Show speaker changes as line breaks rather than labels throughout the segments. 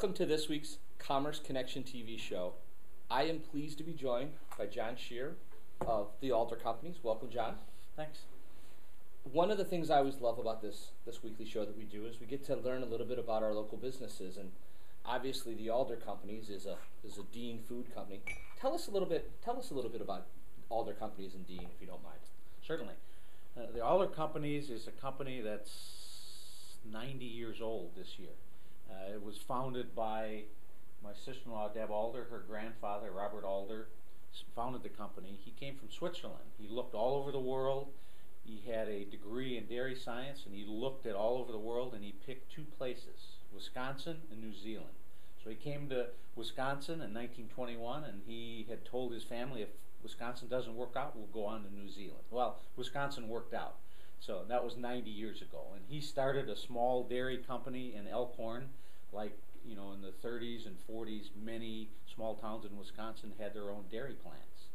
Welcome to this week's Commerce Connection TV show. I am pleased to be joined by John Scherer of the Alder Companies. Welcome, John.
Thanks.
One of the things I always love about this weekly show that we do is we get to learn a little bit about our local businesses, and obviously the Alder Companies is a Dean food company. Tell us a little bit about Alder Companies and Dean, if you don't mind.
Certainly. The Alder Companies is a company that's 90 years old this year. It was founded by my sister-in-law, Deb Alder. Her grandfather, Robert Alder, founded the company. He came from Switzerland. He looked all over the world. He had a degree in dairy science, and he looked at all over the world, and he picked two places, Wisconsin and New Zealand. So he came to Wisconsin in 1921, and he had told his family, if Wisconsin doesn't work out, we'll go on to New Zealand. Well, Wisconsin worked out. So that was 90 years ago. And he started a small dairy company in Elkhorn. Like, you know, in the 30s and 40s, many small towns in Wisconsin had their own dairy plants.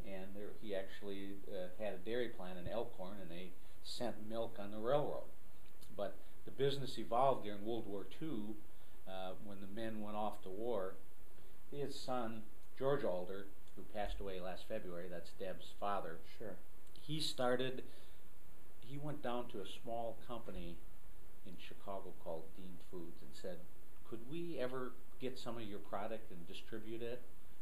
And he actually had a dairy plant in Elkhorn, and they sent milk on the railroad. But the business evolved during World War II when the men went off to war. His son, George Alder, who passed away last February, that's Deb's father.
Sure.
He went down to a small company in Chicago called Dean Foods and said, could we ever get some of your product and distribute it?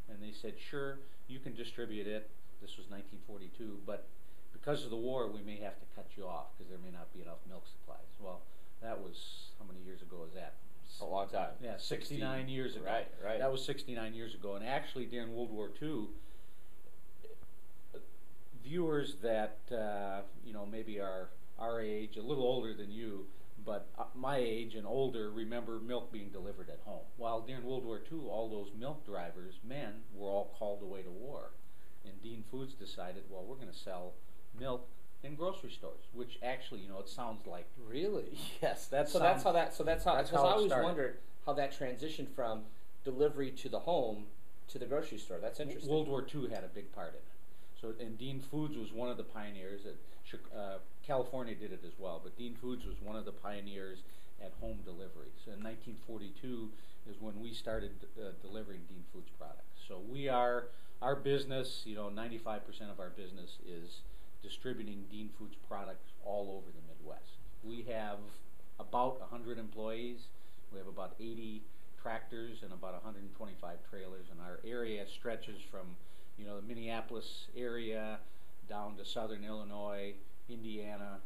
And they said, sure, you can distribute it. This was 1942, but because of the war, we may have to cut you off because there may not be enough milk supplies. Well, that was, how many years ago was that?
A long time.
Yeah, 69 years ago.
Right.
That was 69 years ago. And actually, during World War II, viewers that, maybe are our age, a little older than you, but my age and older, remember milk being delivered at home. While during World War II, all those milk drivers, men, were all called away to war. And Dean Foods decided, well, we're going to sell milk in grocery stores, which actually, it sounds like...
Really?
Yes.
That's how because I always wondered how that transitioned from delivery to the home to the grocery store. That's interesting.
World War II had a big part in it. So, and Dean Foods was one of the pioneers. California did it as well, but Dean Foods was one of the pioneers at home delivery. So in 1942 is when we started delivering Dean Foods products. So our business, 95% of our business is distributing Dean Foods products all over the Midwest. We have about 100 employees. We have about 80 tractors and about 125 trailers, and our area stretches from the Minneapolis area down to southern Illinois, Indiana,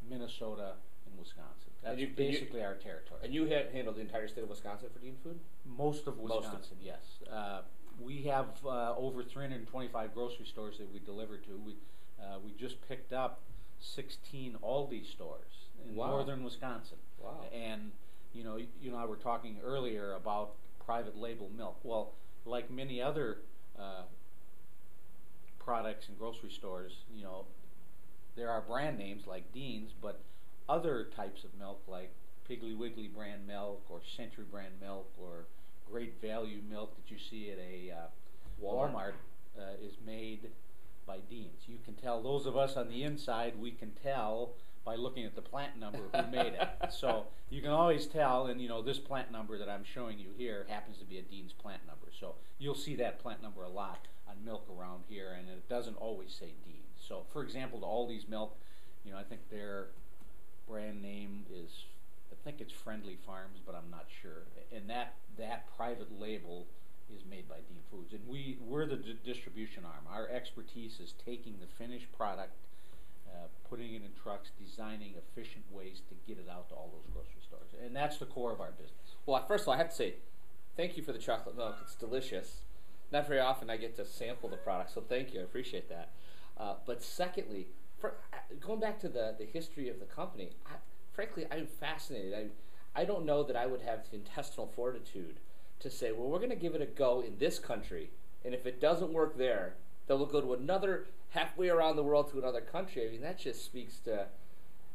Minnesota, and Wisconsin. That's basically our territory.
And you handle the entire state of Wisconsin for Dean Food?
Most of Wisconsin, yes. We have over 325 grocery stores that we deliver to. We just picked up 16 Aldi stores in northern Wisconsin.
Wow.
And you and I were talking earlier about private label milk. Well, like many other products in grocery stores, there are brand names like Dean's, but other types of milk like Piggly Wiggly brand milk or Century brand milk or Great Value milk that you see at a Walmart is made by Dean's. You can tell, those of us on the inside, we can tell by looking at the plant number who made it. So you can always tell, and this plant number that I'm showing you here happens to be a Dean's plant number. So you'll see that plant number a lot on milk around here, and it doesn't always say Dean's. So for example, the Aldi's milk, I think their brand name is, I think it's Friendly Farms, but I'm not sure. And that private label is made by Dean Foods. And we're the distribution arm. Our expertise is taking the finished product, putting it in trucks, designing efficient ways to get it out to all those grocery stores. And that's the core of our business.
Well, first of all, I have to say, thank you for the chocolate milk. It's delicious. Not very often I get to sample the product, so thank you. I appreciate that. But secondly, going back to the history of the company, frankly, I'm fascinated. I don't know that I would have the intestinal fortitude to say, well, we're going to give it a go in this country, and if it doesn't work there, then we'll go to another halfway around the world to another country. I mean, that just speaks to,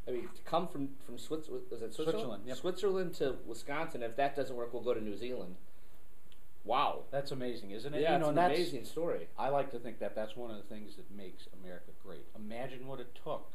to come from Switzerland, was it Switzerland?
Switzerland, yep.
Switzerland to Wisconsin. If that doesn't work, we'll go to New Zealand. Wow.
That's amazing, isn't it?
Yeah, it's an amazing story.
I like to think that that's one of the things that makes America great. Imagine what it took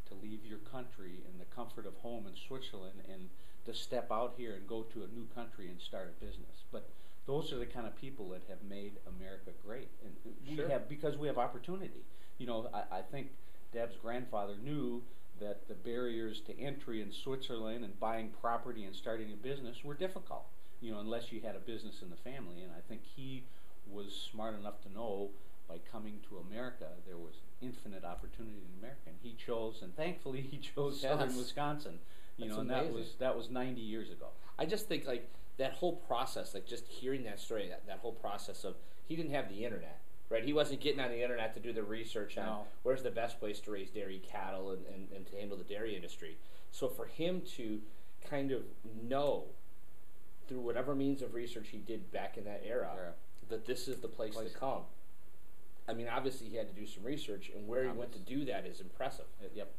to leave your country in the comfort of home in Switzerland and to step out here and go to a new country and start a business. But those are the kind of people that have made America great, and
Sure.
because we have opportunity. You know, I think Deb's grandfather knew that the barriers to entry in Switzerland and buying property and starting a business were difficult, you know, unless you had a business in the family. And I think he was smart enough to know by coming to America there was infinite opportunity in America. And he chose, and thankfully he chose southern Wisconsin, you
That's
know, and
amazing.
that was 90 years ago.
I just think like that whole process, like just hearing that story, that whole process of he didn't have the internet, right? He wasn't getting on the internet to do the research on
No.
where's the best place to raise dairy cattle and to handle the dairy industry. So for him to kind of know through whatever means of research he did back in that era that this is the place to come. I mean, obviously he had to do some research, and where he went to do that is impressive.
Yep.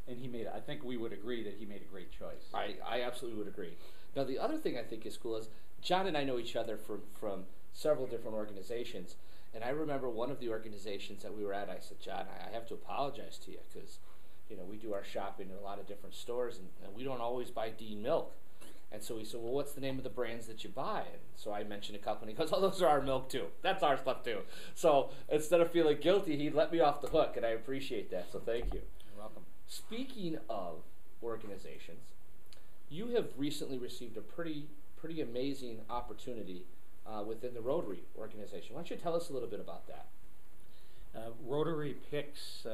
And he made, I think we would agree that he made a great choice.
I absolutely would agree. Now, the other thing I think is cool is John and I know each other from several different organizations, and I remember one of the organizations that we were at, I said, John, I have to apologize to you because, you know, we do our shopping in a lot of different stores, and we don't always buy Dean milk. And so he said, well, what's the name of the brands that you buy? And so I mentioned a couple, and he goes, oh, those are our milk too. That's our stuff too. So instead of feeling guilty, he let me off the hook, and I appreciate that, so thank you.
You're welcome.
Speaking of organizations, you have recently received a pretty amazing opportunity within the Rotary organization. Why don't you tell us a little bit about that?
Rotary picks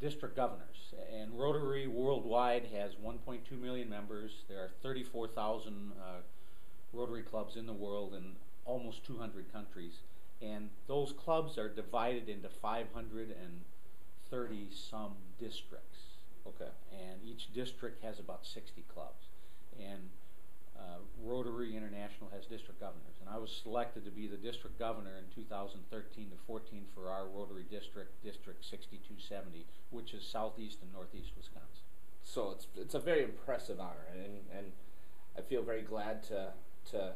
district governors, and Rotary worldwide has 1.2 million members. There are 34,000 Rotary clubs in the world in almost 200 countries, and those clubs are divided into 530 some districts.
Okay.
And each district has about 60 clubs, and Rotary International has district governors, and I was selected to be the district governor in 2013 to 14 for our Rotary district, District 6270, which is southeast and northeast Wisconsin.
So it's a very impressive honor, and I feel very glad to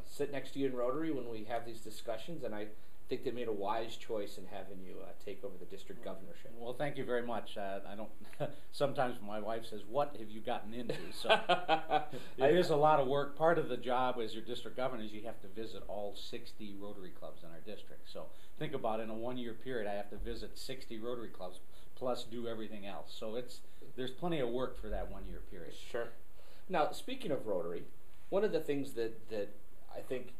sit next to you in Rotary when we have these discussions, and I think they made a wise choice in having you take over the district governorship.
Well, thank you very much. I don't. Sometimes my wife says, "What have you gotten into?" So it is a lot of work. Part of the job as your district governor is you have to visit all 60 Rotary clubs in our district. So think about it, in a 1-year period, I have to visit 60 Rotary clubs plus do everything else. So there's plenty of work for that 1-year period.
Sure. Now, speaking of Rotary, one of the things that I think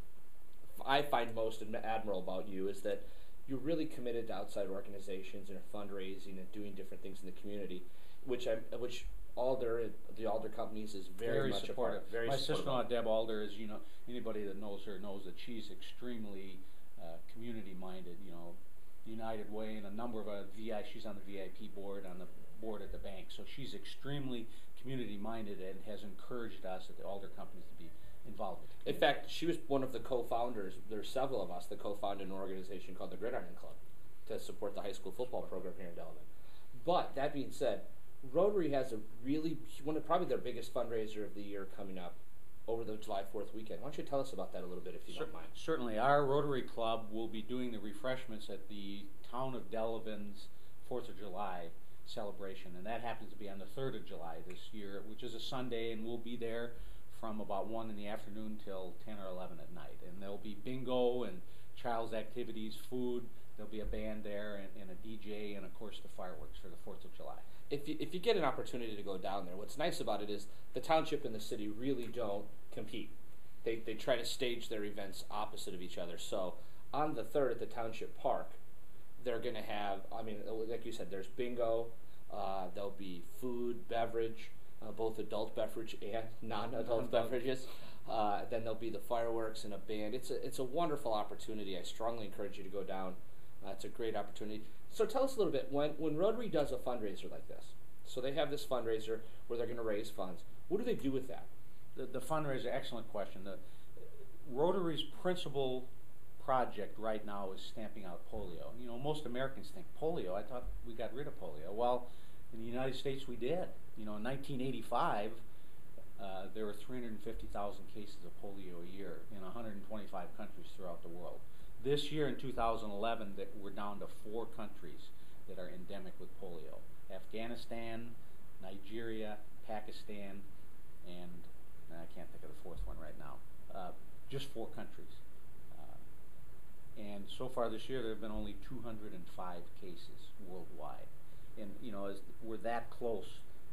I find most admirable about you is that you're really committed to outside organizations and fundraising and doing different things in the community, which Alder, the Alder Companies, is very much
supportive.
A part. Very
My
supportive.
sister-in-law Deb Alder is, you know, anybody that knows her knows that she's extremely community-minded. You know, United Way and a number of she's on the VIP board, on the board at the bank, so she's extremely community-minded and has encouraged us at the Alder Companies to be involved with the community.
In fact, she was one of the co-founders. There's several of us that co-founded an organization called the Gridiron Club to support the high school football program here in Delavan. But that being said, Rotary has probably their biggest fundraiser of the year coming up over the July 4th weekend. Why don't you tell us about that a little bit, if you don't mind?
Certainly. Our Rotary Club will be doing the refreshments at the town of Delavan's 4th of July celebration, and that happens to be on the 3rd of July this year, which is a Sunday, and we'll be there from about 1 in the afternoon till 10 or 11 at night. And there'll be bingo and child's activities, food, there'll be a band there and a DJ, and of course the fireworks for the 4th of July.
If you get an opportunity to go down there, what's nice about it is the township and the city really don't compete. They try to stage their events opposite of each other. So on the 3rd at the township park, they're going to have, I mean, like you said, there's bingo, there'll be food, beverage, both adult beverage and non-adult beverages. Then there'll be the fireworks and a band. It's a wonderful opportunity. I strongly encourage you to go down. It's a great opportunity. So tell us a little bit, when Rotary does a fundraiser like this, so they have this fundraiser where they're going to raise funds, what do they do with that?
The fundraiser, excellent question. The Rotary's principal project right now is stamping out polio. You know, most Americans think, polio, I thought we got rid of polio. Well, in the United States we did. You know, in 1985, there were 350,000 cases of polio a year in 125 countries throughout the world. This year in 2011, we're down to 4 countries that are endemic with polio: Afghanistan, Nigeria, Pakistan, and and I can't think of the fourth one right now. Just 4 countries. And so far this year, there have been only 205 cases worldwide. And, you know, we're that close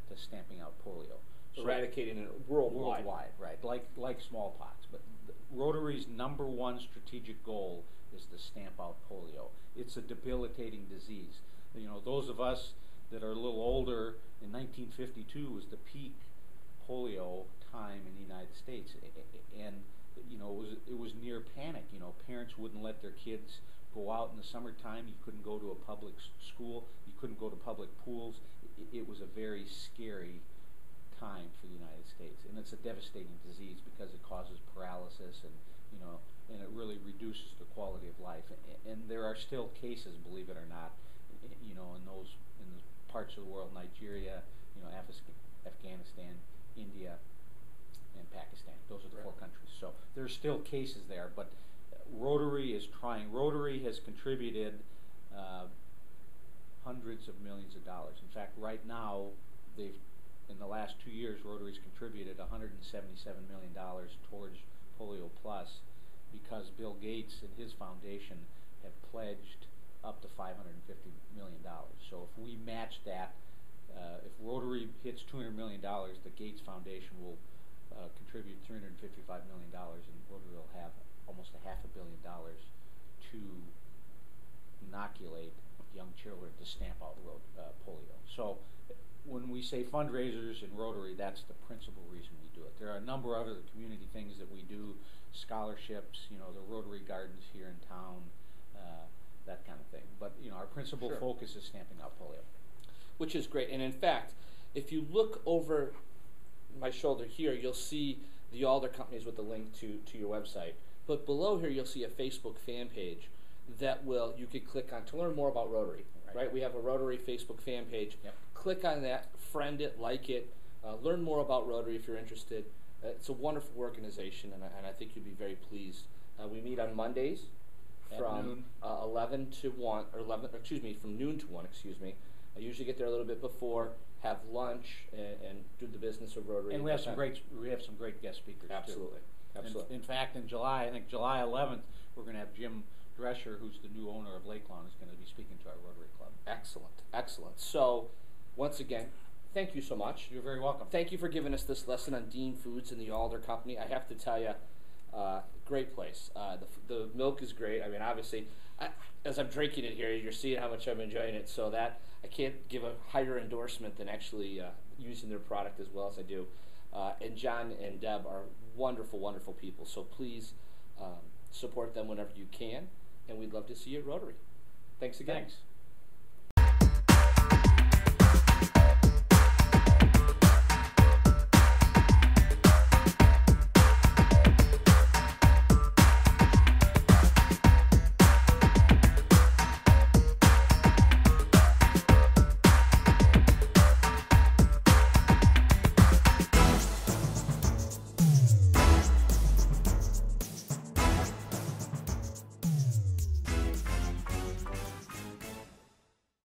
to stamping out polio.
So eradicating it worldwide.
Worldwide, right, like smallpox. But Rotary's #1 strategic goal is to stamp out polio. It's a debilitating disease. You know, those of us that are a little older, in 1952 was the peak polio time in the United States. And you know, it was near panic. You know, parents wouldn't let their kids go out in the summertime. You couldn't go to a public school. You couldn't go to public pools. It was a very scary time for the United States, and it's a devastating disease because it causes paralysis, and you know, and it really reduces the quality of life. And there are still cases, believe it or not, you know, in those parts of the world, Nigeria, you know, Afghanistan, India, and Pakistan. Those are the 4 countries. So there's still cases there, but Rotary is trying. Rotary has contributed hundreds of millions of dollars. In fact, right now, in the last 2 years, Rotary's contributed $177 million towards Polio Plus, because Bill Gates and his foundation have pledged up to $550 million. So if we match that, if Rotary hits $200 million, the Gates Foundation will contribute $355 million, and Rotary will have almost $500 million to inoculate young children to stamp out polio. So when we say fundraisers in Rotary, that's the principal reason we do it. There are a number of other community things that we do, scholarships, you know, the Rotary Gardens here in town, that kind of thing. But you know, our principal focus is stamping out polio.
Which is great. And in fact, if you look over my shoulder here, you'll see the Alder Companies with the link to your website. But below here, you'll see a Facebook fan page that you could click on to learn more about Rotary. Right? We have a Rotary Facebook fan page.
Yep.
Click on that, friend it, like it, learn more about Rotary if you're interested. It's a wonderful organization, and I think you'd be very pleased. We meet on Mondays from 11 to 1, or 11. Excuse me, from noon to 1. Excuse me. I usually get there a little bit before, have lunch, and do the business of Rotary.
And we have some great guest speakers.
Absolutely,
too.
absolutely.
In fact, in July, I think July 11th, we're going to have Jim Drescher, who's the new owner of Lakeland, is going to be speaking to our Rotary Club.
Excellent, excellent. So, once again, thank you so much.
You're very welcome.
Thank you for giving us this lesson on Dean Foods and the Alder Company. I have to tell you, great place. The milk is great. I mean, obviously, as I'm drinking it here, you're seeing how much I'm enjoying it. So that I can't give a higher endorsement than actually using their product as well as I do. And John and Deb are wonderful, wonderful people. So please support them whenever you can. And we'd love to see you at Rotary. Thanks again.
Thanks.